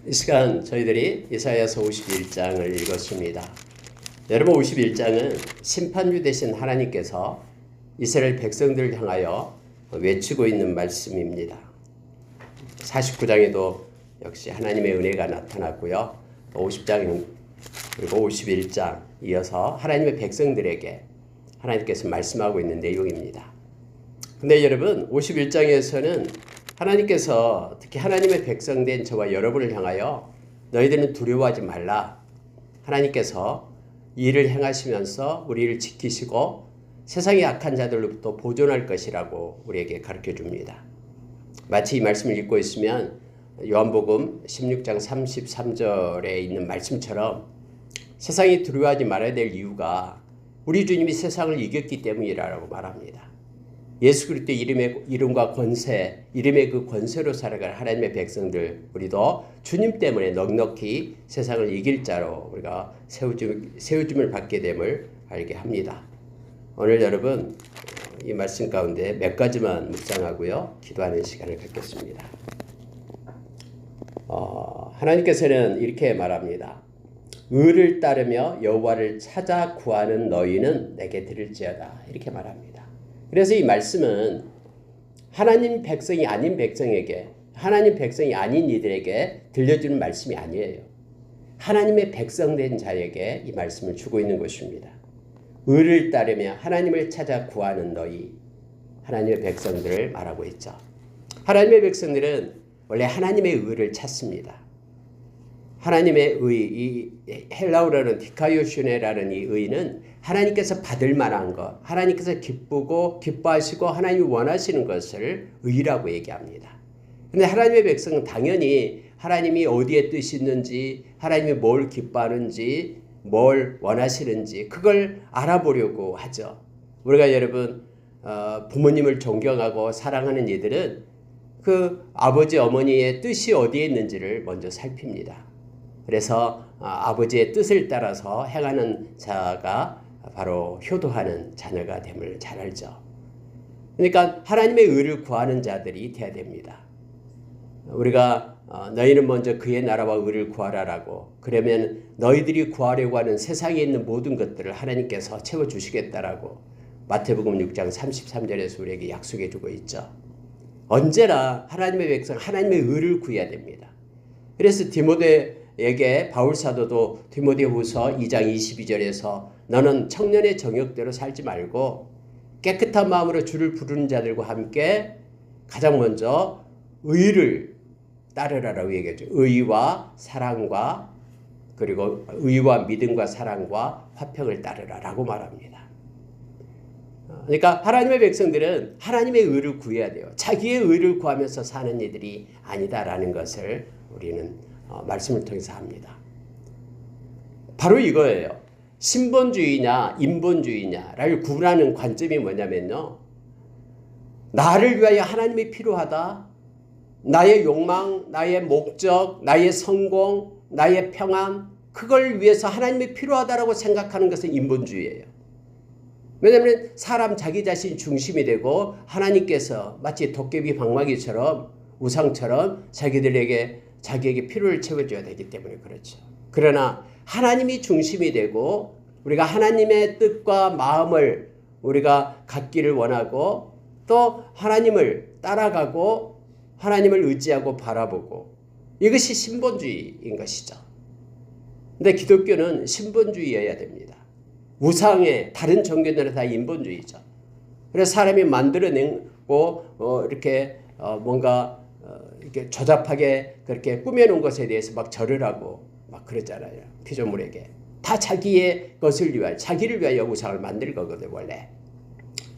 이 시간 저희들이 이사야서 51장을 읽었습니다. 여러분, 51장은 심판주 되신 하나님께서 이스라엘 백성들을 향하여 외치고 있는 말씀입니다. 49장에도 역시 하나님의 은혜가 나타났고요. 50장 그리고 51장 이어서 하나님의 백성들에게 하나님께서 말씀하고 있는 내용입니다. 근데 여러분, 51장에서는 하나님께서 특히 하나님의 백성된 저와 여러분을 향하여 너희들은 두려워하지 말라. 하나님께서 이 일을 행하시면서 우리를 지키시고 세상의 악한 자들로부터 보존할 것이라고 우리에게 가르쳐 줍니다. 마치 이 말씀을 읽고 있으면 요한복음 16장 33절에 있는 말씀처럼 세상이 두려워하지 말아야 될 이유가 우리 주님이 세상을 이겼기 때문이라고 말합니다. 예수 그리스도의 이름과 권세, 이름의 그 권세로 살아갈 하나님의 백성들, 우리도 주님 때문에 넉넉히 세상을 이길 자로 우리가 세워줌을 받게 됨을 알게 합니다. 오늘 여러분 이 말씀 가운데 몇 가지만 묵상하고요, 기도하는 시간을 갖겠습니다. 하나님께서는 이렇게 말합니다. 의를 따르며 여호와를 찾아 구하는 너희는 내게 들을지어다, 이렇게 말합니다. 그래서 이 말씀은 하나님 백성이 아닌 백성에게, 하나님 백성이 아닌 이들에게 들려주는 말씀이 아니에요. 하나님의 백성된 자에게 이 말씀을 주고 있는 것입니다. 의를 따르며 하나님을 찾아 구하는 너희, 하나님의 백성들을 말하고 있죠. 하나님의 백성들은 원래 하나님의 의를 찾습니다. 하나님의 의, 이 헬라어로는 디카이오슈네라는 이 의는 하나님께서 받을 만한 것, 하나님께서 기뻐하시고 하나님이 원하시는 것을 의라고 얘기합니다. 그런데 하나님의 백성은 당연히 하나님이 어디에 뜻이 있는지, 하나님이 뭘 기뻐하는지, 뭘 원하시는지 그걸 알아보려고 하죠. 우리가 여러분 부모님을 존경하고 사랑하는 이들은 그 아버지 어머니의 뜻이 어디에 있는지를 먼저 살핍니다. 그래서 아버지의 뜻을 따라서 행하는 자가 바로 효도하는 자녀가 됨을 잘 알죠. 그러니까 하나님의 의를 구하는 자들이 돼야 됩니다. 우리가 너희는 먼저 그의 나라와 의를 구하라라고, 그러면 너희들이 구하려고 하는 세상에 있는 모든 것들을 하나님께서 채워주시겠다라고 마태복음 6장 33절에서 우리에게 약속해 주고 있죠. 언제나 하나님의 백성, 하나님의 의를 구해야 됩니다. 그래서 디모데에게 바울 사도도 디모데후서 2장 22절에서 너는 청년의 정욕대로 살지 말고 깨끗한 마음으로 주를 부르는 자들과 함께 가장 먼저 의를 따르라라고 얘기하죠. 의와 사랑과, 그리고 의와 믿음과 사랑과 화평을 따르라라고 말합니다. 그러니까 하나님의 백성들은 하나님의 의를 구해야 돼요. 자기의 의를 구하면서 사는 이들이 아니다라는 것을 우리는 말씀을 통해서 합니다. 바로 이거예요. 신본주의냐 인본주의냐를 구분하는 관점이 뭐냐면요, 나를 위하여 하나님이 필요하다, 나의 욕망, 나의 목적, 나의 성공, 나의 평안, 그걸 위해서 하나님이 필요하다라고 생각하는 것은 인본주의예요. 왜냐하면 사람 자기 자신 중심이 되고 하나님께서 마치 도깨비 방망이처럼 우상처럼 자기에게 필요를 채워줘야 되기 때문에 그렇죠. 그러나 하나님이 중심이 되고 우리가 하나님의 뜻과 마음을 우리가 갖기를 원하고 또 하나님을 따라가고 하나님을 의지하고 바라보고, 이것이 신본주의인 것이죠. 근데 기독교는 신본주의여야 됩니다. 우상의 다른 종교들은 다 인본주의죠. 그래서 사람이 만들어내고 이렇게 뭔가 이렇게 조잡하게 그렇게 꾸며놓은 것에 대해서 막 절을 하고 막 그러잖아요. 피조물에게 다 자기의 것을 위하여, 자기를 위하여 우상을 만들 거거든요, 원래.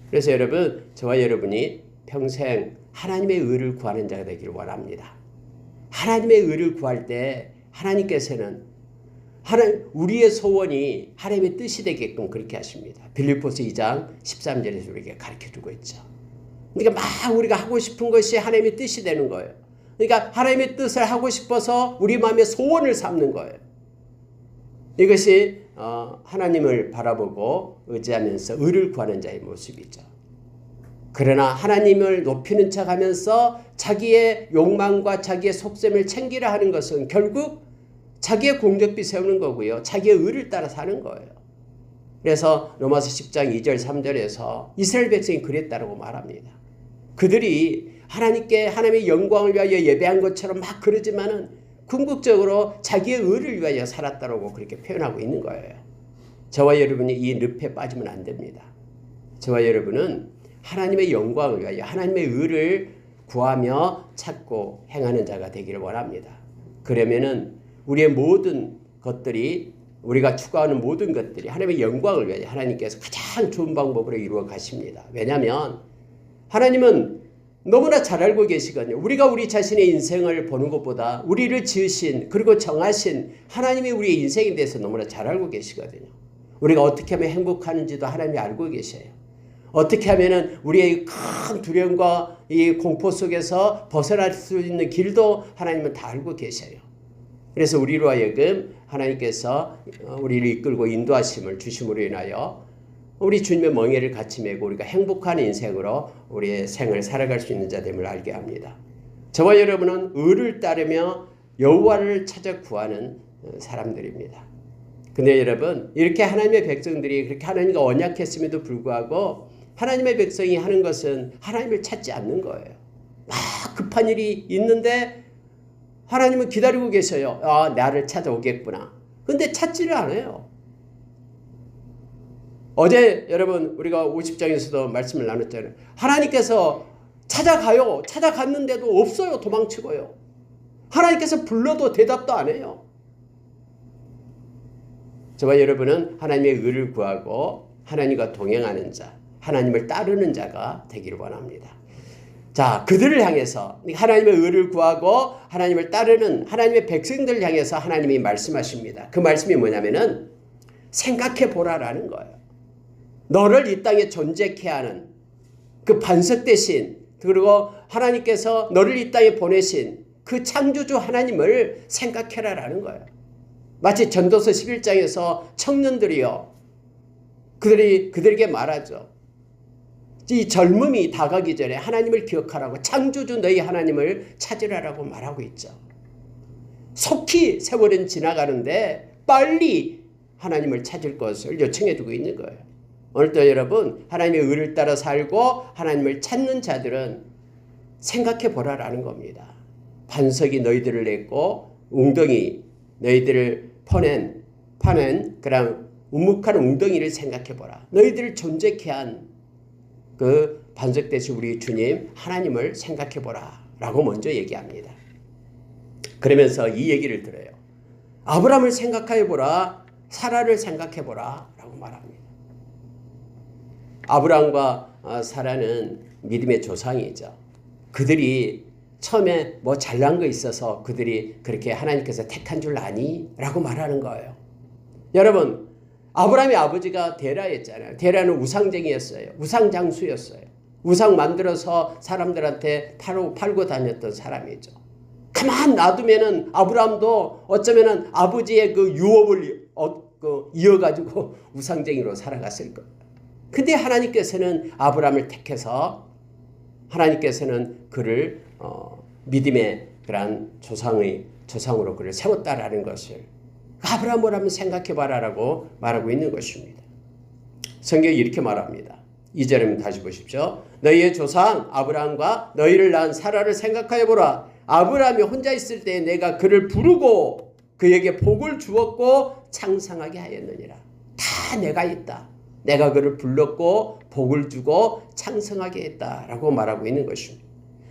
그래서 여러분, 저와 여러분이 평생 하나님의 의를 구하는 자가 되기를 원합니다. 하나님의 의를 구할 때 하나님께서는 우리의 소원이 하나님의 뜻이 되게끔 그렇게 하십니다. 빌립보서 2장 13절에서 우리에게 가르쳐주고 있죠. 그러니까 막 우리가 하고 싶은 것이 하나님의 뜻이 되는 거예요. 그러니까 하나님의 뜻을 하고 싶어서 우리 마음의 소원을 삼는 거예요. 이것이 하나님을 바라보고 의지하면서 의를 구하는 자의 모습이죠. 그러나 하나님을 높이는 척하면서 자기의 욕망과 자기의 속셈을 챙기려 하는 것은 결국 자기의 공적비 세우는 거고요. 자기의 의를 따라 사는 거예요. 그래서 로마서 10장 2절 3절에서 이스라엘 백성이 그랬다고 말합니다. 그들이 하나님께 하나님의 영광을 위하여 예배한 것처럼 막 그러지만은 궁극적으로 자기의 의를 위하여 살았다고 그렇게 표현하고 있는 거예요. 저와 여러분이 이 늪에 빠지면 안 됩니다. 저와 여러분은 하나님의 영광을 위하여 하나님의 의를 구하며 찾고 행하는 자가 되기를 원합니다. 그러면은 우리의 모든 것들이 우리가 추구하는 모든 것들이 하나님의 영광을 위하여 하나님께서 가장 좋은 방법으로 이루어 가십니다. 왜냐하면 하나님은 너무나 잘 알고 계시거든요. 우리가 우리 자신의 인생을 보는 것보다 우리를 지으신 그리고 정하신 하나님이 우리의 인생에 대해서 너무나 잘 알고 계시거든요. 우리가 어떻게 하면 행복하는지도 하나님이 알고 계셔요. 어떻게 하면 우리의 큰 두려움과 이 공포 속에서 벗어날 수 있는 길도 하나님은 다 알고 계셔요. 그래서 우리로 하여금 하나님께서 우리를 이끌고 인도하심을 주심으로 인하여 우리 주님의 멍에를 같이 메고 우리가 행복한 인생으로 우리의 생을 살아갈 수 있는 자됨을 알게 합니다. 저와 여러분은 의를 따르며 여호와를 찾아 구하는 사람들입니다. 근데 여러분 이렇게 하나님의 백성들이 그렇게 하나님과 언약했음에도 불구하고 하나님의 백성이 하는 것은 하나님을 찾지 않는 거예요. 막 급한 일이 있는데 하나님은 기다리고 계셔요. 아, 나를 찾아오겠구나. 근데 찾지를 않아요. 어제 여러분 우리가 50장에서도 말씀을 나눴잖아요. 하나님께서 찾아가요. 찾아갔는데도 없어요. 도망치고요. 하나님께서 불러도 대답도 안 해요. 저와 여러분은 하나님의 의를 구하고 하나님과 동행하는 자, 하나님을 따르는 자가 되기를 원합니다. 자, 그들을 향해서 하나님의 의를 구하고 하나님을 따르는 하나님의 백성들을 향해서 하나님이 말씀하십니다. 그 말씀이 뭐냐면은 생각해 보라라는 거예요. 너를 이 땅에 존재케 하는 그 반석 대신 그리고 하나님께서 너를 이 땅에 보내신 그 창조주 하나님을 생각해라라는 거예요. 마치 전도서 11장에서 청년들이요. 그들에게 말하죠. 이 젊음이 다가기 전에 하나님을 기억하라고 창조주 너희 하나님을 찾으라라고 말하고 있죠. 속히 세월은 지나가는데 빨리 하나님을 찾을 것을 요청해 주고 있는 거예요. 오늘도 여러분 하나님의 의를 따라 살고 하나님을 찾는 자들은 생각해 보라라는 겁니다. 반석이 너희들을 냈고 웅덩이 너희들을 파낸 그런 우묵한 웅덩이를 생각해 보라. 너희들을 존재케 한 그 반석 대신 우리 주님 하나님을 생각해 보라 라고 먼저 얘기합니다. 그러면서 이 얘기를 들어요. 아브라함을 생각해 보라, 사라를 생각해 보라 라고 말합니다. 아브라함과 사라는 믿음의 조상이죠. 그들이 처음에 뭐 잘난 거 있어서 그들이 그렇게 하나님께서 택한 줄 아니? 라고 말하는 거예요. 여러분 아브라함의 아버지가 데라였잖아요. 데라는 우상쟁이였어요. 우상장수였어요. 우상 만들어서 사람들한테 팔고 다녔던 사람이죠. 가만 놔두면은 아브라함도 어쩌면은 아버지의 그 유업을 이어가지고 우상쟁이로 살아갔을 거예요. 근데 하나님께서는 아브라함을 택해서 하나님께서는 그를 믿음의 그런 조상으로 그를 세웠다라는 것을 아브라함을 한번 생각해봐라라고 말하고 있는 것입니다. 성경이 이렇게 말합니다. 2절에 다시 보십시오. 너희의 조상 아브라함과 너희를 낳은 사라를 생각하여보라. 아브라함이 혼자 있을 때에 내가 그를 부르고 그에게 복을 주었고 창성하게 하였느니라. 다 내가 있다. 내가 그를 불렀고 복을 주고 창성하게 했다라고 말하고 있는 것입니다.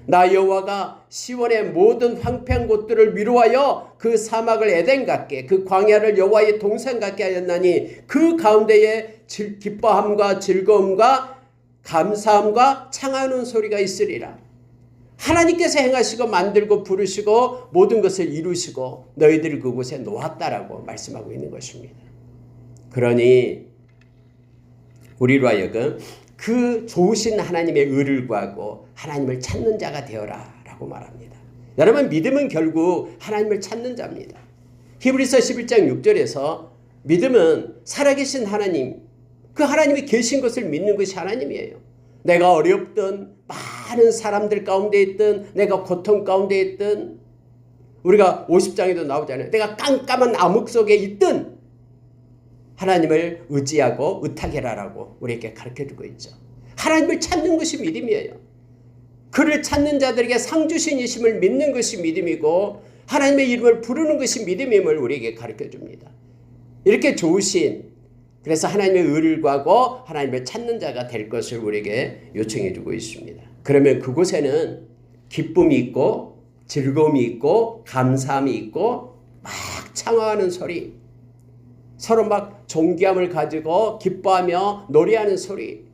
나 여호와가 시온의 모든 황폐한 곳들을 위로하여 그 사막을 에덴 같게 그 광야를 여호와의 동산 같게 하였나니 그 가운데에 기뻐함과 즐거움과 감사함과 창하는 소리가 있으리라. 하나님께서 행하시고 만들고 부르시고 모든 것을 이루시고 너희들을 그곳에 놓았다라고 말씀하고 있는 것입니다. 그러니 우리로 하여금 그 좋으신 하나님의 의를 구하고 하나님을 찾는 자가 되어라 라고 말합니다. 여러분 믿음은 결국 하나님을 찾는 자입니다. 히브리서 11장 6절에서 믿음은 살아계신 하나님 그 하나님이 계신 것을 믿는 것이 하나님이에요. 내가 어렵든 많은 사람들 가운데 있든 내가 고통 가운데 있든 우리가 50장에도 나오잖아요. 내가 깜깜한 암흑 속에 있든 하나님을 의지하고 의탁해라라고 우리에게 가르쳐주고 있죠. 하나님을 찾는 것이 믿음이에요. 그를 찾는 자들에게 상 주신 이심을 믿는 것이 믿음이고 하나님의 이름을 부르는 것이 믿음임을 우리에게 가르쳐줍니다. 이렇게 좋으신 그래서 하나님의 의를 구하고 하나님을 찾는 자가 될 것을 우리에게 요청해 주고 있습니다. 그러면 그곳에는 기쁨이 있고 즐거움이 있고 감사함이 있고 막 창화하는 소리, 서로 막 존귀함을 가지고 기뻐하며 노래하는 소리,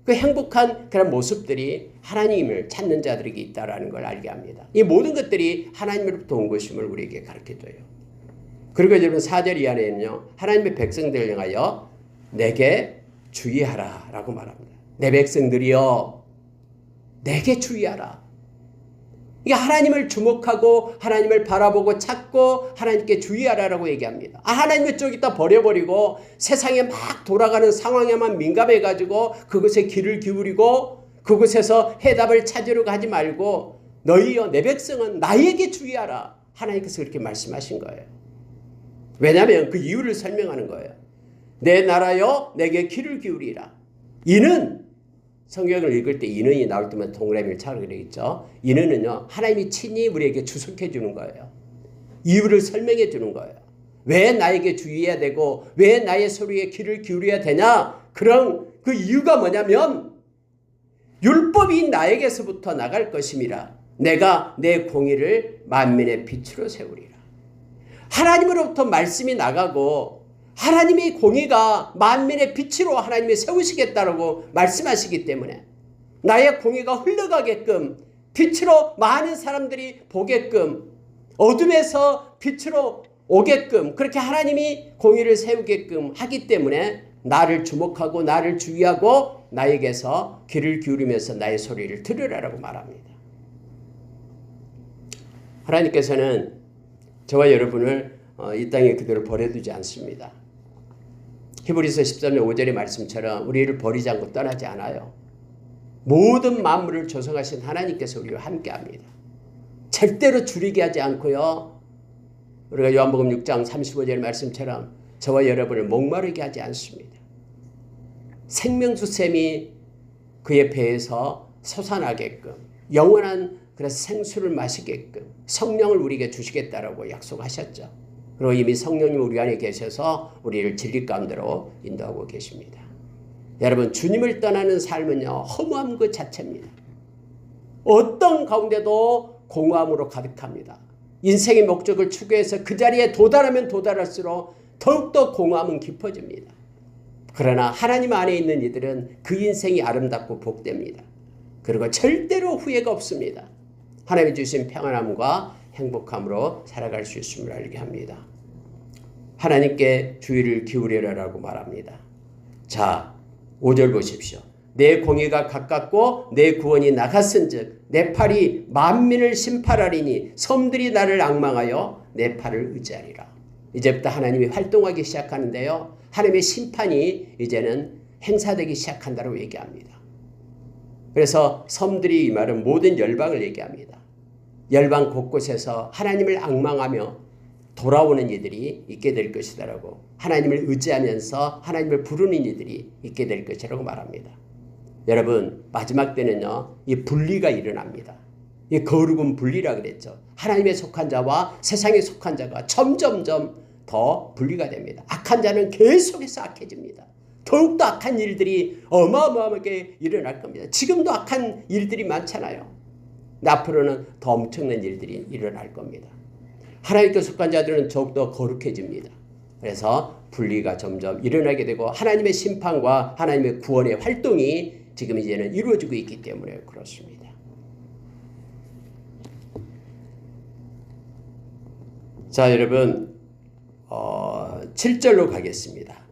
그 행복한 그런 모습들이 하나님을 찾는 자들에게 있다는 걸 알게 합니다. 이 모든 것들이 하나님으로부터 온 것임을 우리에게 가르쳐줘요. 그리고 여러분 4절 이하에는요. 하나님의 백성들을 향하여 내게 주의하라 라고 말합니다. 내 백성들이여 내게 주의하라. 이게 하나님을 주목하고 하나님을 바라보고 찾고 하나님께 주의하라라고 얘기합니다. 하나님의 쪽에다 버려버리고 세상에 막 돌아가는 상황에만 민감해가지고 그것에 귀를 기울이고 그곳에서 해답을 찾으려 하지 말고 너희여 내 백성은 나에게 주의하라. 하나님께서 그렇게 말씀하신 거예요. 왜냐하면 그 이유를 설명하는 거예요. 내 나라여 내게 귀를 기울이라. 이는 성경을 읽을 때 인은이 나올 때만 동그라미를 차고 그러겠죠. 인은은요 하나님이 친히 우리에게 주석해 주는 거예요. 이유를 설명해 주는 거예요. 왜 나에게 주의해야 되고 왜 나의 소리에 귀를 기울여야 되냐. 그런 그 이유가 뭐냐면 율법이 나에게서부터 나갈 것임이라. 내가 내 공의를 만민의 빛으로 세우리라. 하나님으로부터 말씀이 나가고 하나님의 공의가 만민의 빛으로 하나님이 세우시겠다라고 말씀하시기 때문에 나의 공의가 흘러가게끔 빛으로 많은 사람들이 보게끔 어둠에서 빛으로 오게끔 그렇게 하나님이 공의를 세우게끔 하기 때문에 나를 주목하고 나를 주의하고 나에게서 귀를 기울이면서 나의 소리를 들으라라고 말합니다. 하나님께서는 저와 여러분을 이 땅에 그대로 버려두지 않습니다. 히브리서 13장 5절의 말씀처럼 우리를 버리지 않고 떠나지 않아요. 모든 만물을 조성하신 하나님께서 우리와 함께합니다. 절대로 줄이게 하지 않고요. 우리가 요한복음 6장 35절의 말씀처럼 저와 여러분을 목마르게 하지 않습니다. 생명수샘이 그의 배에서 솟아나게끔 영원한 그래서 생수를 마시게끔 성령을 우리에게 주시겠다라고 약속하셨죠. 그리고 이미 성령님 우리 안에 계셔서 우리를 진리 가운데로 인도하고 계십니다. 여러분 주님을 떠나는 삶은요 허무함 그 자체입니다. 어떤 가운데도 공허함으로 가득합니다. 인생의 목적을 추구해서 그 자리에 도달하면 도달할수록 더욱더 공허함은 깊어집니다. 그러나 하나님 안에 있는 이들은 그 인생이 아름답고 복됩니다. 그리고 절대로 후회가 없습니다. 하나님이 주신 평안함과 행복함으로 살아갈 수 있음을 알게 합니다. 하나님께 주의를 기울여라라고 말합니다. 자, 5절 보십시오. 내 공의가 가깝고 내 구원이 나갔은즉 내 팔이 만민을 심판하리니 섬들이 나를 앙망하여 내 팔을 의지하리라. 이제부터 하나님이 활동하기 시작하는데요. 하나님의 심판이 이제는 행사되기 시작한다고 얘기합니다. 그래서 섬들이 이 말은 모든 열방을 얘기합니다. 열방 곳곳에서 하나님을 앙망하며 돌아오는 이들이 있게 될 것이다라고 하나님을 의지하면서 하나님을 부르는 이들이 있게 될 것이라고 말합니다. 여러분 마지막 때는요 이 분리가 일어납니다. 이 거룩은 분리라 그랬죠. 하나님에 속한 자와 세상에 속한 자가 점점점 더 분리가 됩니다. 악한 자는 계속해서 악해집니다. 더욱더 악한 일들이 어마어마하게 일어날 겁니다. 지금도 악한 일들이 많잖아요. 앞으로는 더 엄청난 일들이 일어날 겁니다. 하나님께 속한 자들은 더욱더 거룩해집니다. 그래서 분리가 점점 일어나게 되고 하나님의 심판과 하나님의 구원의 활동이 지금 이제는 이루어지고 있기 때문에 그렇습니다. 자, 여러분 7절로 가겠습니다.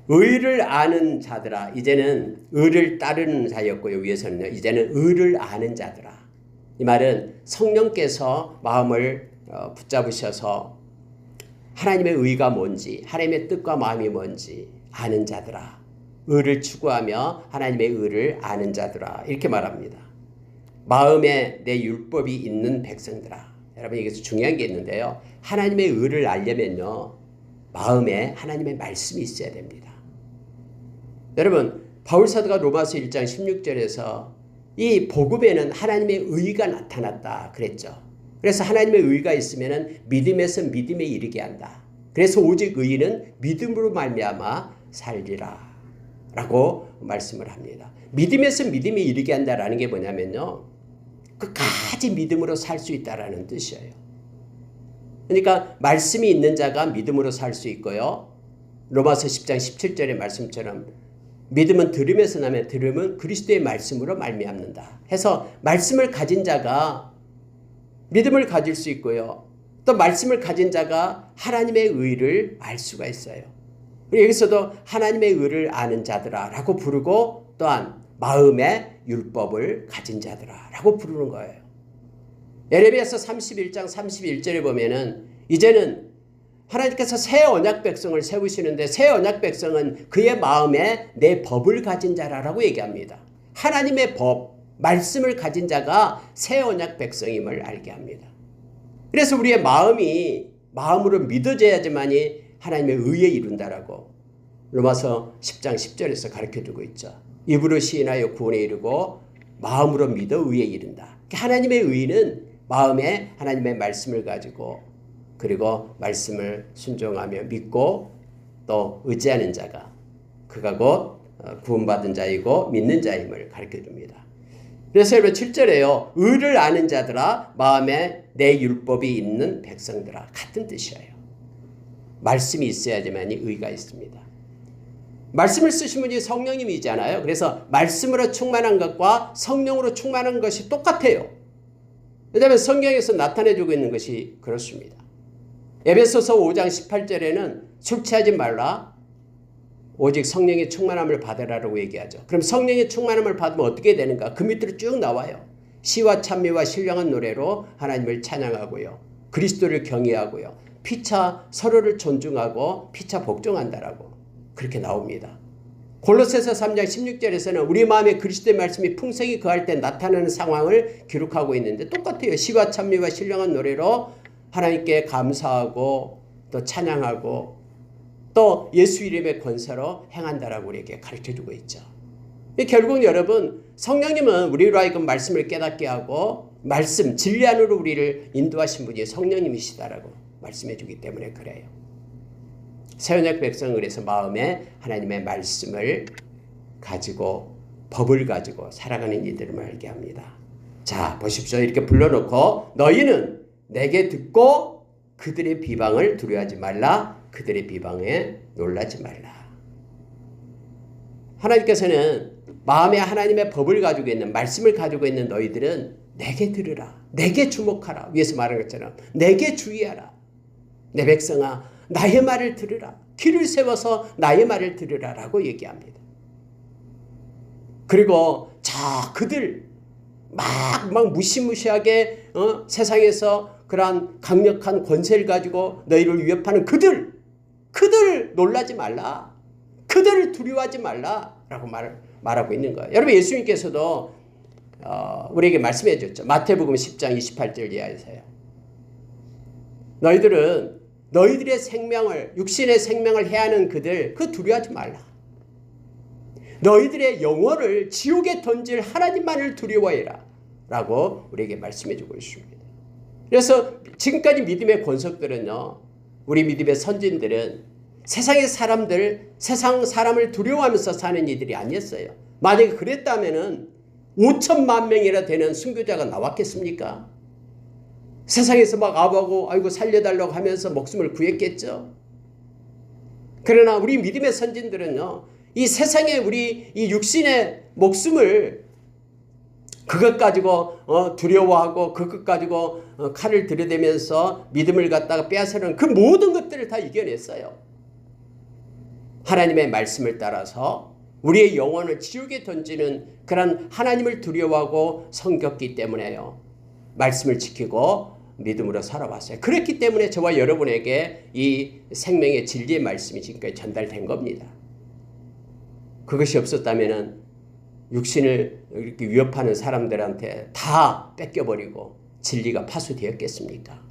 의를 아는 자들아. 이제는 의를 따르는 자였고요. 위에서는요. 이제는 의를 아는 자들아. 이 말은 성령께서 마음을 붙잡으셔서 하나님의 의가 뭔지 하나님의 뜻과 마음이 뭔지 아는 자들아. 의를 추구하며 하나님의 의를 아는 자들아 이렇게 말합니다. 마음에 내 율법이 있는 백성들아. 여러분 여기서 중요한 게 있는데요. 하나님의 의를 알려면요. 마음에 하나님의 말씀이 있어야 됩니다. 여러분 바울사도가 로마서 1장 16절에서 이 복음에는 하나님의 의가 나타났다 그랬죠. 그래서 하나님의 의가 있으면 믿음에서 믿음에 이르게 한다. 그래서 오직 의인은 믿음으로 말미암아 살리라 라고 말씀을 합니다. 믿음에서 믿음에 이르게 한다라는 게 뭐냐면요. 끝까지 믿음으로 살 수 있다라는 뜻이에요. 그러니까 말씀이 있는 자가 믿음으로 살 수 있고요. 로마서 10장 17절의 말씀처럼 믿음은 들음에서 나며 들음은 그리스도의 말씀으로 말미암는다. 해서 말씀을 가진 자가 믿음을 가질 수 있고요. 또 말씀을 가진 자가 하나님의 의를 알 수가 있어요. 여기서도 하나님의 의를 아는 자들아 라고 부르고 또한 마음의 율법을 가진 자들아 라고 부르는 거예요. 에레미야서 31장 31절에 보면은 이제는 하나님께서 새 언약 백성을 세우시는데 새 언약 백성은 그의 마음에 내 법을 가진 자라고 얘기합니다. 하나님의 법, 말씀을 가진 자가 새 언약 백성임을 알게 합니다. 그래서 우리의 마음으로 믿어져야지만이 하나님의 의에 이룬다라고 로마서 10장 10절에서 가르쳐주고 있죠. 입으로 시인하여 구원에 이르고 마음으로 믿어 의에 이른다. 하나님의 의는 마음에 하나님의 말씀을 가지고 그리고 말씀을 순종하며 믿고 또 의지하는 자가 그가 곧 구원받은 자이고 믿는 자임을 가르쳐줍니다. 그래서 여러분 7절에요. 의를 아는 자들아 마음에 내 율법이 있는 백성들아 같은 뜻이에요. 말씀이 있어야지만이 의가 있습니다. 말씀을 쓰신 분이 성령님이잖아요. 그래서 말씀으로 충만한 것과 성령으로 충만한 것이 똑같아요. 왜냐하면 성경에서 나타내주고 있는 것이 그렇습니다. 에베소서 5장 18절에는 술 취하지 말라. 오직 성령의 충만함을 받으라고 얘기하죠. 그럼 성령의 충만함을 받으면 어떻게 되는가? 그 밑으로 쭉 나와요. 시와 찬미와 신령한 노래로 하나님을 찬양하고요. 그리스도를 경외하고요. 피차 서로를 존중하고 피차 복종한다라고 그렇게 나옵니다. 골로새서 3장 16절에서는 우리 마음에 그리스도의 말씀이 풍성히 거할 때 나타나는 상황을 기록하고 있는데 똑같아요. 시와 찬미와 신령한 노래로 하나님께 감사하고 또 찬양하고 또 예수 이름의 권세로 행한다라고 우리에게 가르쳐주고 있죠. 결국 여러분 성령님은 우리로 하여금 말씀을 깨닫게 하고 말씀 진리 안으로 우리를 인도하신 분이 성령님이시다라고 말씀해 주기 때문에 그래요. 새언약 백성은 그래서 마음에 하나님의 말씀을 가지고 법을 가지고 살아가는 이들을 알게 합니다. 자 보십시오. 이렇게 불러놓고 너희는 내게 듣고 그들의 비방을 두려워하지 말라. 그들의 비방에 놀라지 말라. 하나님께서는 마음에 하나님의 법을 가지고 있는 말씀을 가지고 있는 너희들은 내게 들으라. 내게 주목하라. 위에서 말한 것처럼 내게 주의하라. 내 백성아 나의 말을 들으라. 귀를 세워서 나의 말을 들으라 라고 얘기합니다. 그리고 자 그들 막 무시무시하게 세상에서 그러한 강력한 권세를 가지고 너희를 위협하는 그들 놀라지 말라. 그들을 두려워하지 말라 라고 말하고 있는 거예요. 여러분 예수님께서도 우리에게 말씀해 줬죠. 마태복음 10장 28절 이하에서요. 너희들은 너희들의 생명을 육신의 생명을 해하는 그들 두려워하지 말라. 너희들의 영혼을 지옥에 던질 하나님만을 두려워해라 라고 우리에게 말씀해 주고 있습니다. 그래서 지금까지 믿음의 권속들은요. 우리 믿음의 선진들은 세상의 사람들 세상 사람을 두려워하면서 사는 이들이 아니었어요. 만약에 그랬다면 5천만 명이나 되는 순교자가 나왔겠습니까? 세상에서 막 아이고 살려달라고 하면서 목숨을 구했겠죠. 그러나 우리 믿음의 선진들은요. 이 세상에 우리 이 육신의 목숨을 그것 가지고 두려워하고 그것 가지고 칼을 들이대면서 믿음을 갖다가 빼앗으려는 그 모든 것들을 다 이겨냈어요. 하나님의 말씀을 따라서 우리의 영혼을 지옥에 던지는 그런 하나님을 두려워하고 섬겼기 때문에요. 말씀을 지키고 믿음으로 살아왔어요. 그렇기 때문에 저와 여러분에게 이 생명의 진리의 말씀이 지금까지 전달된 겁니다. 그것이 없었다면은 육신을 이렇게 위협하는 사람들한테 다 뺏겨버리고 진리가 파수되었겠습니까?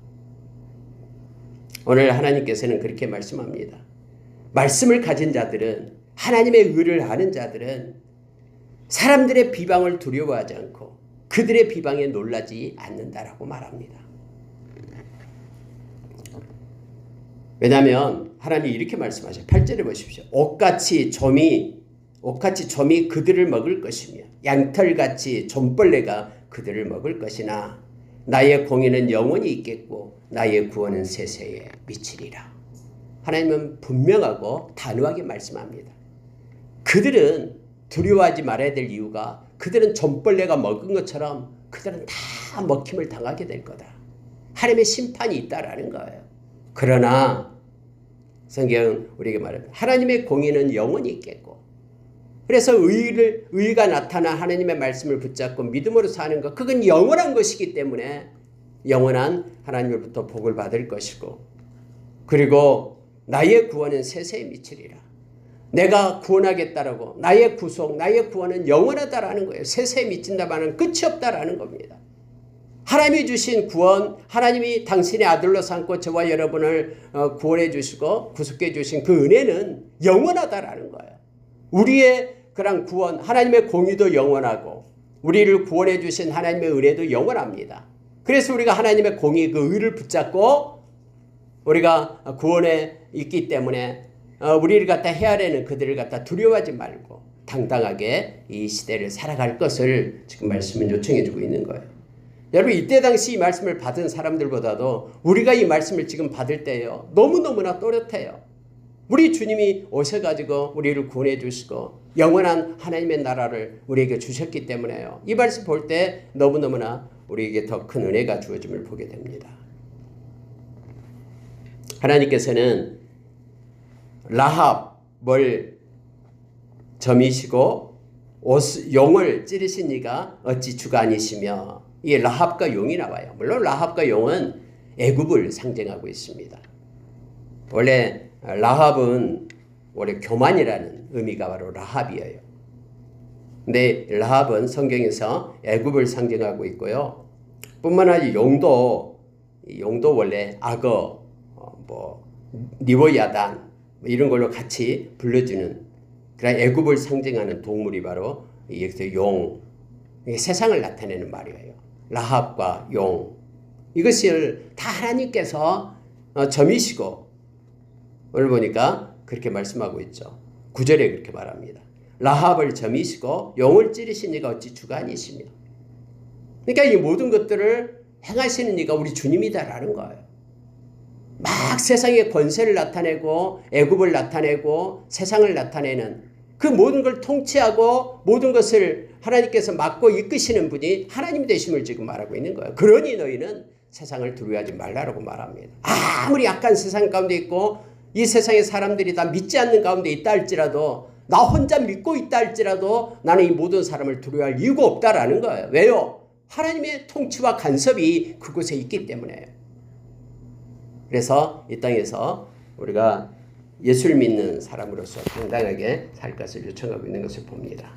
오늘 하나님께서는 그렇게 말씀합니다. 말씀을 가진 자들은, 하나님의 의를 아는 자들은 사람들의 비방을 두려워하지 않고 그들의 비방에 놀라지 않는다라고 말합니다. 왜냐하면 하나님이 이렇게 말씀하셔요. 8절에 보십시오. 옷같이 점이 그들을 먹을 것이며 양털같이 좀벌레가 그들을 먹을 것이나 나의 공의는 영원히 있겠고 나의 구원은 세세에 미치리라. 하나님은 분명하고 단호하게 말씀합니다. 그들은 두려워하지 말아야 될 이유가 그들은 좀벌레가 먹은 것처럼 그들은 다 먹힘을 당하게 될 거다. 하나님의 심판이 있다라는 거예요. 그러나 성경 우리에게 말합니다. 하나님의 공의는 영원히 있겠고, 그래서 의가 나타나 하나님의 말씀을 붙잡고 믿음으로 사는 것, 그건 영원한 것이기 때문에 영원한 하나님으로부터 복을 받을 것이고, 그리고 나의 구원은 세세에 미치리라. 내가 구원하겠다라고, 나의 구속, 나의 구원은 영원하다라는 거예요. 세세에 미친다마는 끝이 없다라는 겁니다. 하나님이 주신 구원, 하나님이 당신의 아들로 삼고 저와 여러분을 구원해 주시고 구속해 주신 그 은혜는 영원하다라는 거예요. 우리의 그런 구원, 하나님의 공의도 영원하고 우리를 구원해 주신 하나님의 은혜도 영원합니다. 그래서 우리가 하나님의 공의, 그 의를 붙잡고 우리가 구원에 있기 때문에 우리를 갖다 헤아리는 그들을 갖다 두려워하지 말고 당당하게 이 시대를 살아갈 것을 지금 말씀을 요청해 주고 있는 거예요. 여러분, 이때 당시 이 말씀을 받은 사람들보다도 우리가 이 말씀을 지금 받을 때요, 너무너무나 또렷해요. 우리 주님이 오셔가지고 우리를 구원해 주시고 영원한 하나님의 나라를 우리에게 주셨기 때문에요. 이 말씀 볼 때 너무너무나 우리에게 더 큰 은혜가 주어짐을 보게 됩니다. 하나님께서는 라합을 점이시고 용을 찌르신 이가 어찌 주가 아니시며, 이 라합과 용이 나와요. 물론 라합과 용은 애굽을 상징하고 있습니다. 원래 라합은 원래 교만이라는 의미가 바로 라합이에요. 근데 라합은 성경에서 애굽을 상징하고 있고요. 뿐만 아니라 용도 원래 악어, 니보야단 이런 걸로 같이 불러주는 그런 애굽을 상징하는 동물이 바로 여기서 용, 세상을 나타내는 말이에요. 라합과 용, 이것을 다 하나님께서 점이시고, 오늘 보니까 그렇게 말씀하고 있죠. 9절에 그렇게 말합니다. 라합을 점이시고 용을 찌르신 이가 어찌 주가 아니시며. 그러니까 이 모든 것들을 행하시는 이가 우리 주님이다라는 거예요. 막 세상의 권세를 나타내고 애굽을 나타내고 세상을 나타내는 그 모든 걸 통치하고 모든 것을 하나님께서 맡고 이끄시는 분이 하나님 되심을 지금 말하고 있는 거예요. 그러니 너희는 세상을 두려워하지 말라라고 말합니다. 아무리 약한 세상 가운데 있고 이 세상의 사람들이 다 믿지 않는 가운데 있다 할지라도, 나 혼자 믿고 있다 할지라도 나는 이 모든 사람을 두려워할 이유가 없다라는 거예요. 왜요? 하나님의 통치와 간섭이 그곳에 있기 때문에요. 그래서 이 땅에서 우리가 예수를 믿는 사람으로서 당당하게 살 것을 요청하고 있는 것을 봅니다.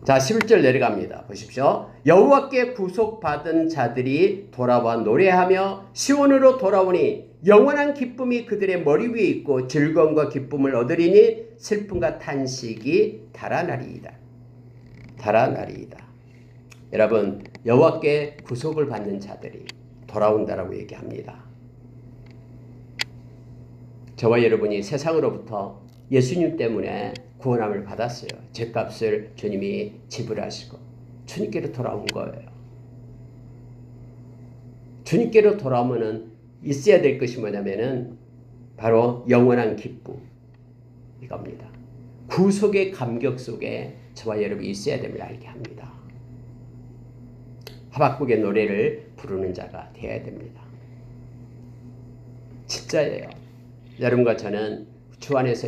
자, 11절 내려갑니다. 보십시오. 여호와께 구속받은 자들이 돌아와 노래하며 시온으로 돌아오니 영원한 기쁨이 그들의 머리 위에 있고 즐거움과 기쁨을 얻으리니 슬픔과 탄식이 달아나리이다. 달아나리이다. 여러분, 여호와께 구속을 받는 자들이 돌아온다라고 얘기합니다. 저와 여러분이 세상으로부터 예수님 때문에 구원함을 받았어요. 죄값을 주님이 지불하시고 주님께로 돌아온 거예요. 주님께로 돌아오면은 있어야 될 것이 뭐냐면은 바로 영원한 기쁨, 이겁니다. 구속의 감격 속에 저와 여러분이 있어야 됨을 알게 합니다. 하박국의 노래를 부르는 자가 되어야 됩니다. 진짜예요. 여러분과 저는 주 안에서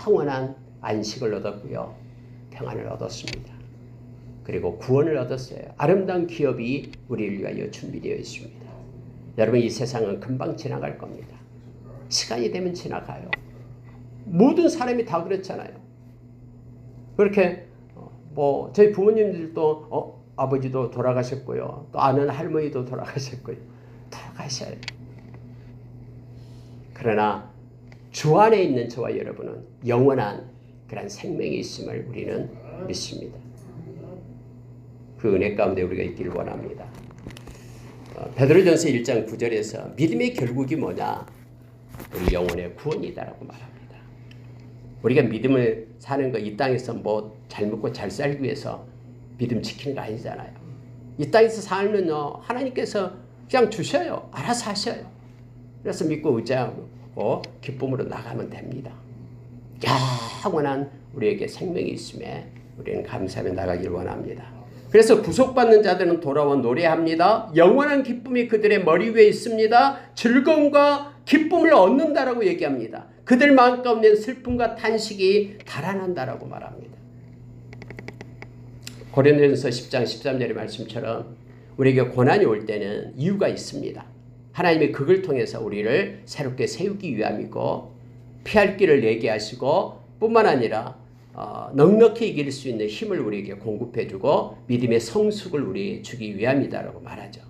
영원한 안식을 얻었고요. 평안을 얻었습니다. 그리고 구원을 얻었어요. 아름다운 기업이 우리를 위하여 준비되어 있습니다. 여러분, 이 세상은 금방 지나갈 겁니다. 시간이 되면 지나가요. 모든 사람이 다 그렇잖아요. 그렇게 뭐 저희 부모님들도 아버지도 돌아가셨고요. 또 아는 할머니도 돌아가셨고요. 돌아가셔요. 그러나 주 안에 있는 저와 여러분은 영원한 그런 생명이 있음을 우리는 믿습니다. 그 은혜 가운데 우리가 있기를 원합니다. 베드로전서 1장 9절에서 믿음의 결국이 뭐냐? 우리 영혼의 구원이다라고 말합니다. 우리가 믿음을 사는 거 이 땅에서 뭐 잘 먹고 잘 살기 위해서 믿음 지키는 거 아니잖아요. 이 땅에서 살면요 하나님께서 그냥 주셔요. 알아서 하셔요. 그래서 믿고 의지하고 기쁨으로 나가면 됩니다. 영원한 우리에게 생명이 있음에 우리는 감사하며 나가기를 원합니다. 그래서 구속받는 자들은 돌아와 노래합니다. 영원한 기쁨이 그들의 머리 위에 있습니다. 즐거움과 기쁨을 얻는다라고 얘기합니다. 그들 마음 가운데 슬픔과 탄식이 달아난다라고 말합니다. 고린도전서 10장 13절의 말씀처럼 우리에게 고난이 올 때는 이유가 있습니다. 하나님의 극을 통해서 우리를 새롭게 세우기 위함이고 피할 길을 내게 하시고 뿐만 아니라 넉넉히 이길 수 있는 힘을 우리에게 공급해주고 믿음의 성숙을 우리에게 주기 위함이다라고 말하죠.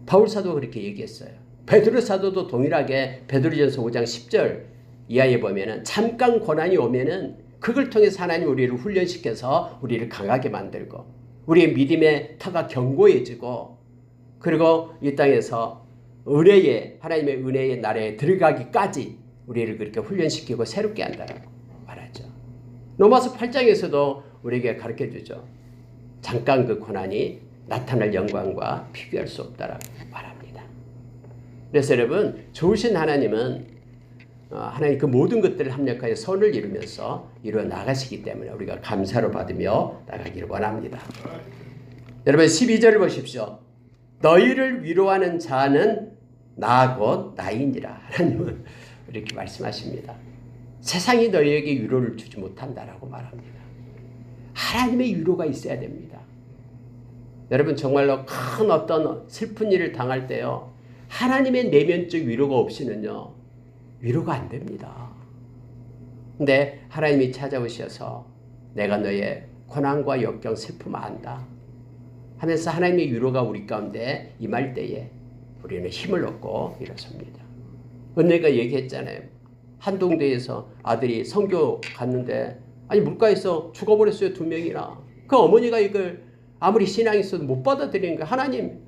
바울사도 그렇게 얘기했어요. 베드로 사도도 동일하게 베드로전서 5장 10절 이하에 보면은 잠깐 고난이 오면은 그걸 통해서 하나님 우리를 훈련시켜서 우리를 강하게 만들고 우리의 믿음의 터가 견고해지고 그리고 이 땅에서 은혜의 하나님의 은혜의 나라에 들어가기까지 우리를 그렇게 훈련시키고 새롭게 한다라고 말하죠. 로마서 8장에서도 우리에게 가르쳐주죠. 잠깐 그 고난이 나타날 영광과 비교할 수 없다라고 말합니다. 그래서 여러분 좋으신 하나님은 하나님 그 모든 것들을 합력하여 선을 이루면서 이루어 나가시기 때문에 우리가 감사로 받으며 나가기를 원합니다. 여러분 12절을 보십시오. 너희를 위로하는 자는 나 곧 나이니라. 하나님은 이렇게 말씀하십니다. 세상이 너희에게 위로를 주지 못한다라고 말합니다. 하나님의 위로가 있어야 됩니다. 여러분 정말로 큰 어떤 슬픈 일을 당할 때요. 하나님의 내면적 위로가 없이는요. 위로가 안 됩니다. 근데 하나님이 찾아오셔서 내가 너의 고난과 역경 슬픔 안다 하면서 하나님의 위로가 우리 가운데 임할 때에 우리는 힘을 얻고 일어섭니다. 은혜가 얘기했잖아요. 한동대에서 아들이 선교 갔는데 아니 물가에서 죽어버렸어요. 2명이나. 그 어머니가 이걸 아무리 신앙이 있어도 못 받아들이는 거예요. 하나님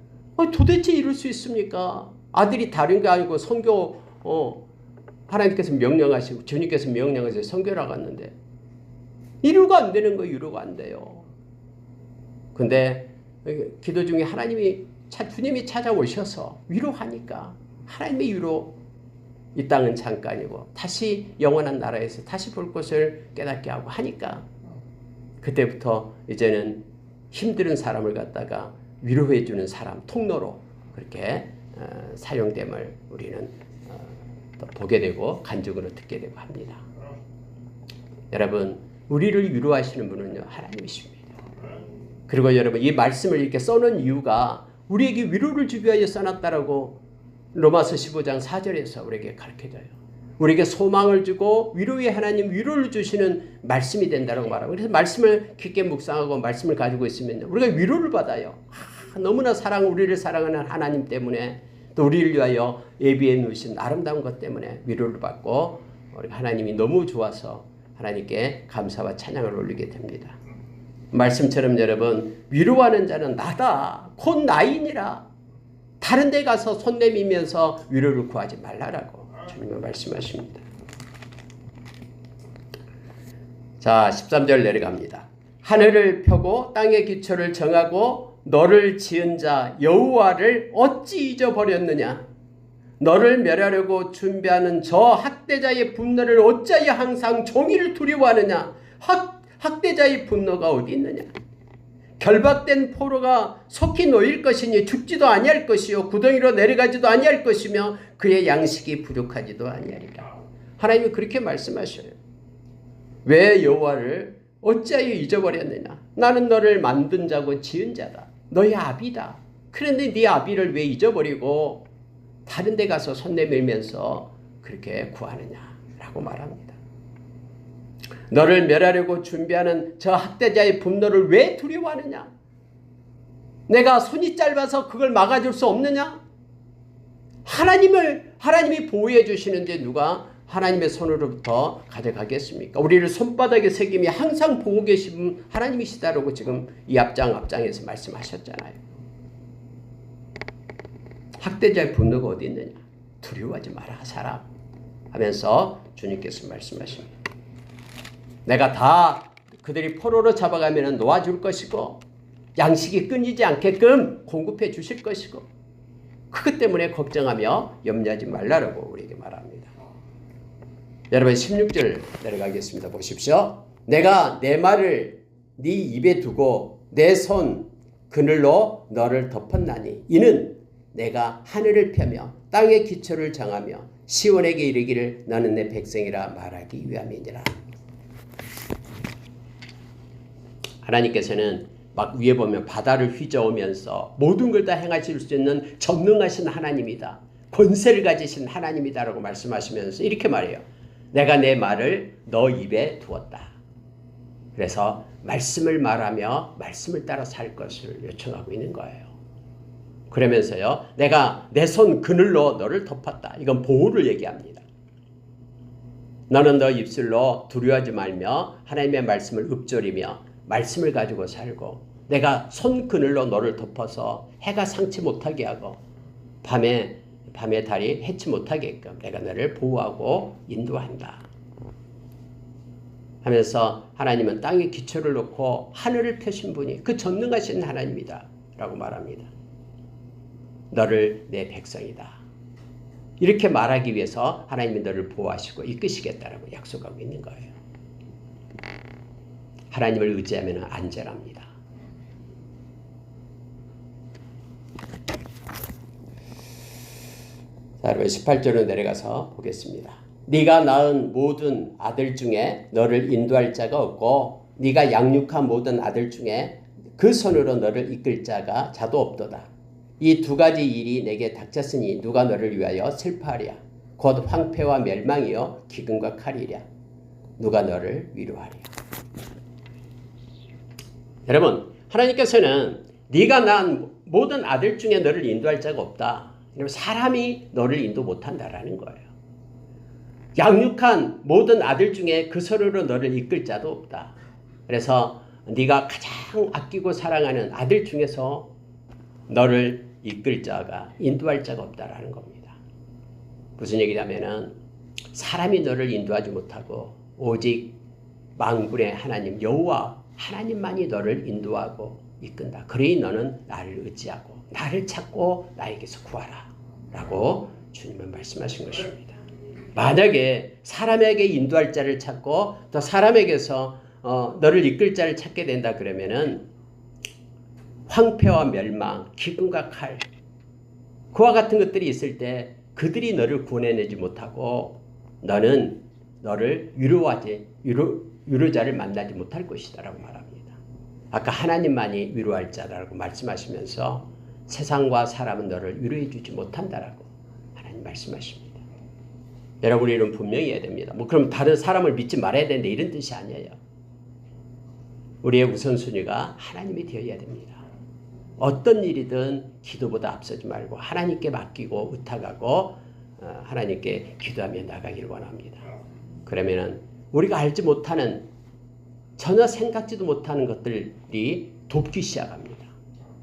도대체 이럴 수 있습니까? 아들이 다른 게 아니고 선교 하나님께서 명령하시고 주님께서 명령하셔서 선교를 갔는데 위로가 안 되는 거예요. 위로가 안 돼요. 근데 기도 중에 주님이 찾아오셔서 위로하니까 하나님의 위로 이 땅은 잠깐이고 다시 영원한 나라에서 다시 볼 것을 깨닫게 하고 하니까 그때부터 이제는 힘든 사람을 갖다가 위로해 주는 사람 통로로 그렇게 사용됨을 우리는 보게 되고 간증으로 듣게 되고 합니다. 여러분 우리를 위로하시는 분은요 하나님이십니다. 그리고 여러분 이 말씀을 이렇게 써놓은 이유가 우리에게 위로를 주기 위하여 써놨다라고 로마서 15장 4절에서 우리에게 가르쳐줘요. 우리에게 소망을 주고 위로의 하나님 위로를 주시는 말씀이 된다고 말하고 그래서 말씀을 깊게 묵상하고 말씀을 가지고 있으면 우리가 위로를 받아요. 너무나 우리를 사랑하는 하나님 때문에 또 우리를 위하여 예비해 놓으신 아름다운 것 때문에 위로를 받고 하나님이 너무 좋아서 하나님께 감사와 찬양을 올리게 됩니다. 말씀처럼 여러분 위로하는 자는 나다 곧 나이니라. 다른 데 가서 손 내밀면서 위로를 구하지 말라라고 주님은 말씀하십니다. 자 13절 내려갑니다. 하늘을 펴고 땅의 기초를 정하고 너를 지은 자 여호와를 어찌 잊어버렸느냐. 너를 멸하려고 준비하는 저 학대자의 분노를 어찌하여 항상 종이를 두려워하느냐. 학대자의 분노가 어디 있느냐. 결박된 포로가 속히 놓일 것이니 죽지도 아니할 것이요 구덩이로 내려가지도 아니할 것이며 그의 양식이 부족하지도 아니하리라. 하나님이 그렇게 말씀하셔요. 왜 여호와를 어찌하여 잊어버렸느냐. 나는 너를 만든 자고 지은 자다. 너의 아비다. 그런데 네 아비를 왜 잊어버리고 다른 데 가서 손 내밀면서 그렇게 구하느냐라고 말합니다. 너를 멸하려고 준비하는 저 학대자의 분노를 왜 두려워하느냐? 내가 손이 짧아서 그걸 막아줄 수 없느냐? 하나님이 보호해 주시는데 누가 하나님의 손으로부터 가져가겠습니까? 우리를 손바닥에 새김이 항상 보고 계신 하나님이시다라고 지금 이 앞장에서 말씀하셨잖아요. 학대자의 분노가 어디 있느냐? 두려워하지 마라 사람 하면서 주님께서 말씀하십니다. 내가 다 그들이 포로로 잡아가면 놓아줄 것이고 양식이 끊이지 않게끔 공급해 주실 것이고 그것 때문에 걱정하며 염려하지 말라라고 우리에게 말합니다. 여러분 16절 내려가겠습니다. 보십시오. 내가 내 말을 네 입에 두고 내 손 그늘로 너를 덮었나니 이는 내가 하늘을 펴며 땅의 기초를 정하며 시온에게 이르기를 너는 내 백성이라 말하기 위함이니라. 하나님께서는 막 위에 보면 바다를 휘저으면서 모든 걸 다 행하실 수 있는 전능하신 하나님이다. 권세를 가지신 하나님이다라고 말씀하시면서 이렇게 말해요. 내가 내 말을 너 입에 두었다. 그래서 말씀을 말하며 말씀을 따라 살 것을 요청하고 있는 거예요. 그러면서요. 내가 내 손 그늘로 너를 덮었다. 이건 보호를 얘기합니다. 너는 너 입술로 두려워하지 말며 하나님의 말씀을 읊조리며 말씀을 가지고 살고 내가 손 그늘로 너를 덮어서 해가 상치 못하게 하고 밤에 달이 해치 못하게끔 내가 너를 보호하고 인도한다. 하면서 하나님은 땅에 기초를 놓고 하늘을 펴신 분이 그 전능하신 하나님이다 라고 말합니다. 너를 내 백성이다. 이렇게 말하기 위해서 하나님이 너를 보호하시고 이끄시겠다라고 약속하고 있는 거예요. 하나님을 의지하면 안전합니다. 자, 여러분 18절로 내려가서 보겠습니다. 네가 낳은 모든 아들 중에 너를 인도할 자가 없고 네가 양육한 모든 아들 중에 그 손으로 너를 이끌 자도 없도다. 이 두 가지 일이 내게 닥쳤으니 누가 너를 위하여 슬퍼하랴. 곧 황폐와 멸망이요 기근과 칼이랴. 누가 너를 위로하랴. 여러분 하나님께서는 네가 낳은 모든 아들 중에 너를 인도할 자가 없다. 사람이 너를 인도 못한다라는 거예요. 양육한 모든 아들 중에 그 손으로 너를 이끌 자도 없다. 그래서 네가 가장 아끼고 사랑하는 아들 중에서 너를 이끌 자가 인도할 자가 없다라는 겁니다. 무슨 얘기냐면은 사람이 너를 인도하지 못하고 오직 만군의 하나님 여호와 하나님만이 너를 인도하고 이끈다. 그러니 너는 나를 의지하고 나를 찾고 나에게서 구하라 라고 주님은 말씀하신 것입니다. 만약에 사람에게 인도할 자를 찾고 또 사람에게서 너를 이끌 자를 찾게 된다 그러면은 황폐와 멸망, 기근과 칼 그와 같은 것들이 있을 때 그들이 너를 구원해내지 못하고 너는 너를 위로자를 만나지 못할 것이다 라고 말합니다. 아까 하나님만이 위로할 자라고 말씀하시면서 세상과 사람은 너를 위로해 주지 못한다라고 하나님 말씀하십니다. 여러분 이런 분명히 해야 됩니다. 그럼 다른 사람을 믿지 말아야 되는데 이런 뜻이 아니에요. 우리의 우선순위가 하나님이 되어야 됩니다. 어떤 일이든 기도보다 앞서지 말고 하나님께 맡기고 의탁하고 하나님께 기도하며 나가기를 원합니다. 그러면은 우리가 알지 못하는 전혀 생각지도 못하는 것들이 돕기 시작합니다.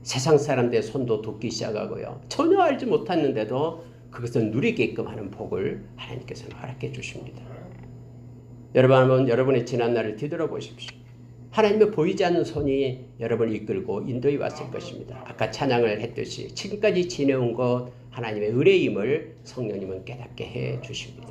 세상 사람들의 손도 돕기 시작하고요. 전혀 알지 못했는데도 그것을 누리게끔 하는 복을 하나님께서는 허락해 주십니다. 여러분 한번 여러분의 지난 날을 뒤돌아보십시오. 하나님의 보이지 않는 손이 여러분을 이끌고 인도해 왔을 것입니다. 아까 찬양을 했듯이 지금까지 지내온 것 하나님의 의뢰임을 성령님은 깨닫게 해 주십니다.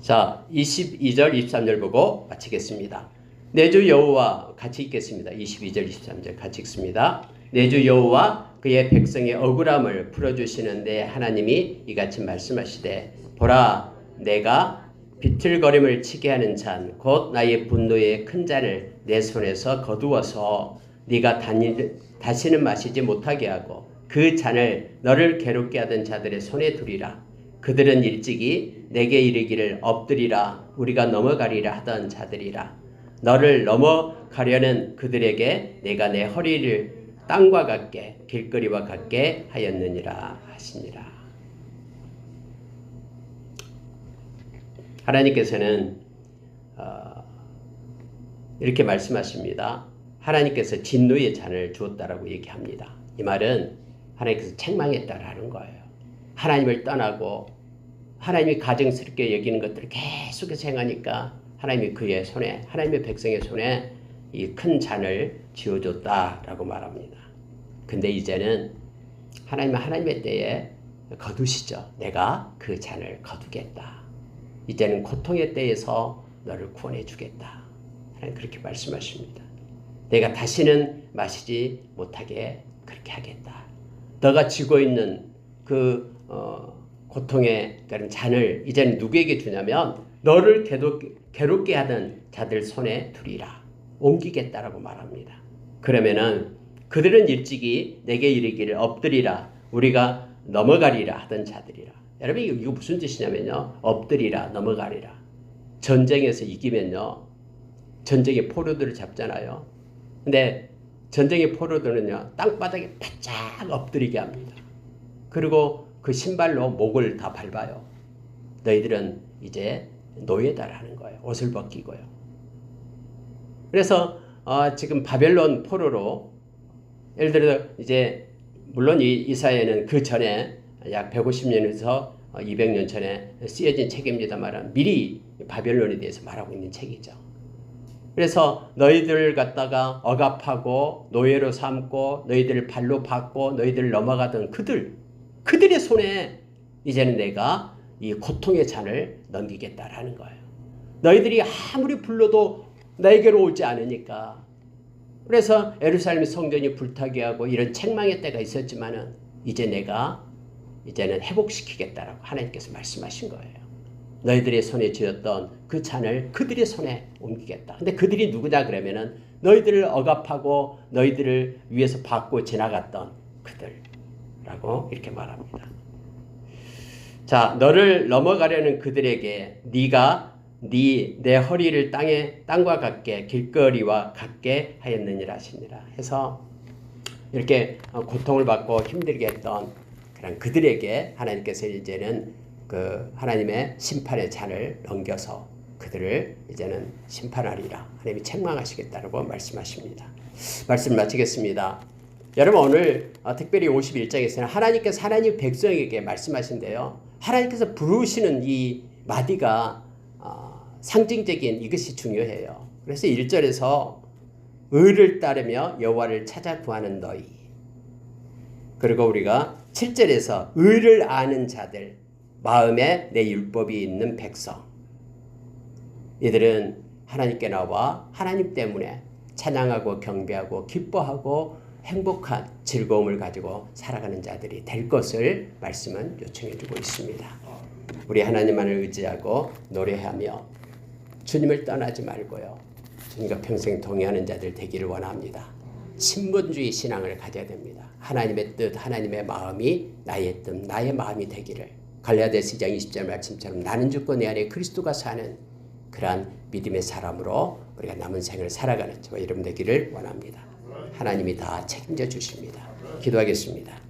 자, 22절 23절 보고 마치겠습니다. 내 주 여호와 같이 읽겠습니다. 22절 23절 같이 읽습니다. 내 주 여호와 그의 백성의 억울함을 풀어주시는데 하나님이 이같이 말씀하시되 보라 내가 비틀거림을 치게 하는 잔 곧 나의 분노의 큰 잔을 내 손에서 거두어서 네가 다시는 마시지 못하게 하고 그 잔을 너를 괴롭게 하던 자들의 손에 두리라. 그들은 일찍이 내게 이르기를 엎드리라 우리가 넘어가리라 하던 자들이라. 너를 넘어가려는 그들에게 내가 내 허리를 땅과 같게 길거리와 같게 하였느니라 하시니라. 하나님께서는 이렇게 말씀하십니다. 하나님께서 진노의 잔을 주었다라고 얘기합니다. 이 말은 하나님께서 책망했다라는 거예요. 하나님을 떠나고 하나님이 가증스럽게 여기는 것들을 계속해서 행하니까 하나님이 그의 손에, 하나님의 백성의 손에 이 큰 잔을 쥐어줬다라고 말합니다. 근데 이제는 하나님의 때에 거두시죠. 내가 그 잔을 거두겠다. 이제는 고통의 때에서 너를 구원해 주겠다. 하나님 그렇게 말씀하십니다. 내가 다시는 마시지 못하게 그렇게 하겠다. 너가 쥐고 있는 그 고통의 그런 잔을 이제는 누구에게 주냐면 너를 괴롭게 하는 자들 손에 두리라. 옮기겠다라고 말합니다. 그러면은 그들은 일찍이 내게 이르기를 엎드리라 우리가 넘어가리라 하던 자들이라. 여러분 이거 무슨 뜻이냐면요. 엎드리라 넘어가리라. 전쟁에서 이기면요. 전쟁의 포로들을 잡잖아요. 근데 전쟁의 포로들은요. 땅바닥에 바짝 엎드리게 합니다. 그리고 그 신발로 목을 다 밟아요. 너희들은 이제 노예다라는 거예요. 옷을 벗기고요. 그래서 지금 바벨론 포로로 예를 들어 이제 물론 이 사회는 그 전에 약 150년에서 200년 전에 쓰여진 책입니다만 미리 바벨론에 대해서 말하고 있는 책이죠. 그래서 너희들 갖다가 억압하고 노예로 삼고 너희들을 발로 밟고 너희들을 넘어가던 그들의 손에 이제는 내가 이 고통의 잔을 넘기겠다라는 거예요. 너희들이 아무리 불러도 내게로 오지 않으니까. 그래서 예루살렘 성전이 불타게 하고 이런 책망의 때가 있었지만은 이제 내가 이제는 회복시키겠다라고 하나님께서 말씀하신 거예요. 너희들의 손에 쥐었던 그 잔을 그들의 손에 옮기겠다. 근데 그들이 누구냐 그러면은 너희들을 억압하고 너희들을 위해서 받고 지나갔던 그들라고 이렇게 말합니다. 자, 너를 넘어가려는 그들에게 네가 내 허리를 땅과 같게 길거리와 같게 하였느니라 하시니라 해서 이렇게 고통을 받고 힘들게 했던 그런 그들에게 하나님께서 이제는 그 하나님의 심판의 잔을 넘겨서 그들을 이제는 심판하리라. 하나님이 책망하시겠다라고 말씀하십니다. 말씀을 마치겠습니다. 여러분 오늘 특별히 51장에서는 하나님께서 하나님 백성에게 말씀하신대요. 하나님께서 부르시는 이 마디가 상징적인 이것이 중요해요. 그래서 1절에서 의를 따르며 여호와를 찾아 구하는 너희. 그리고 우리가 7절에서 의를 아는 자들, 마음에 내 율법이 있는 백성. 이들은 하나님께 나와 하나님 때문에 찬양하고 경배하고 기뻐하고 행복한 즐거움을 가지고 살아가는 자들이 될 것을 말씀은 요청해 주고 있습니다. 우리 하나님만을 의지하고 노래하며 주님을 떠나지 말고요. 주님과 평생 동행하는 자들 되기를 원합니다. 신분주의 신앙을 가져야 됩니다. 하나님의 뜻, 하나님의 마음이 나의 뜻, 나의 마음이 되기를. 갈라디아서 2장 20절 말씀처럼 나는 죽고 내 안에 그리스도가 사는 그러한 믿음의 사람으로 우리가 남은 생을 살아가는 저와 여러분 되기를 원합니다. 하나님이 다 책임져 주십니다. 기도하겠습니다.